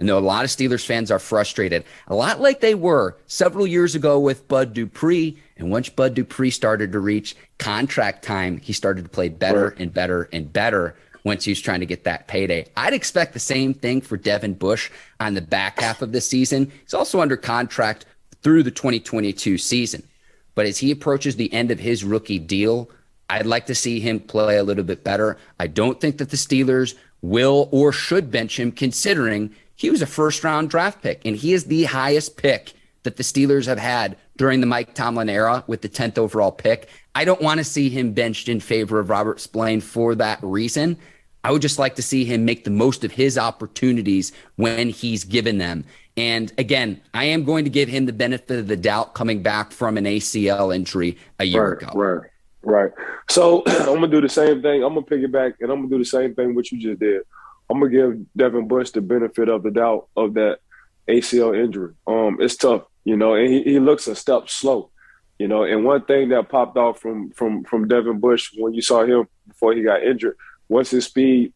I know a lot of Steelers fans are frustrated, a lot like they were several years ago with Bud Dupree. And once Bud Dupree started to reach contract time, he started to play better Right. and better and better once he was trying to get that payday. I'd expect the same thing for Devin Bush on the back half of the season. He's also under contract through the 2022 season. But as he approaches the end of his rookie deal, I'd like to see him play a little bit better. I don't think that the Steelers will or should bench him, considering he was a first-round draft pick, and he is the highest pick that the Steelers have had during the Mike Tomlin era with the 10th overall pick. I don't want to see him benched in favor of Robert Spillane for that reason. I would just like to see him make the most of his opportunities when he's given them. And again, I am going to give him the benefit of the doubt coming back from an ACL injury a year ago. Right. So I'm going to do the same thing. I'm going to piggyback, and I'm going to do the same thing what you just did. I'm going to give Devin Bush the benefit of the doubt of that ACL injury. It's tough, and he looks a step slow, and one thing that popped off from Devin Bush when you saw him before he got injured was his speed,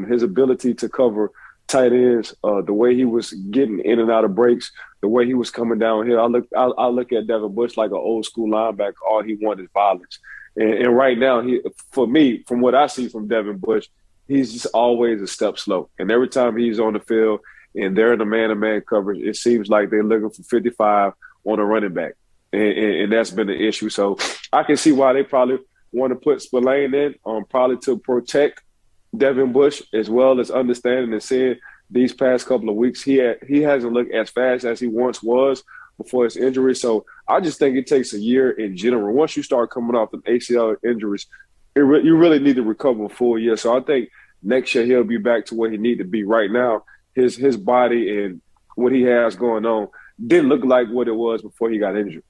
his ability to cover tight ends, the way he was getting in and out of breaks, the way he was coming downhill. I look at Devin Bush like an old school linebacker. All he wanted is violence. And right now, for me, from what I see from Devin Bush, he's just always a step slow. And every time he's on the field and they're in the man-to-man coverage, it seems like they're looking for 55 on a running back. And that's been the issue. So I can see why they probably want to put Spillane in, probably to protect Devin Bush, as well as understanding and seeing these past couple of weeks, he hasn't looked as fast as he once was before his injury. So I just think it takes a year in general. Once you start coming off the ACL injuries, you really need to recover a full year. So I think next year he'll be back to where he needs to be. Right now, his body and what he has going on didn't look like what it was before he got injured.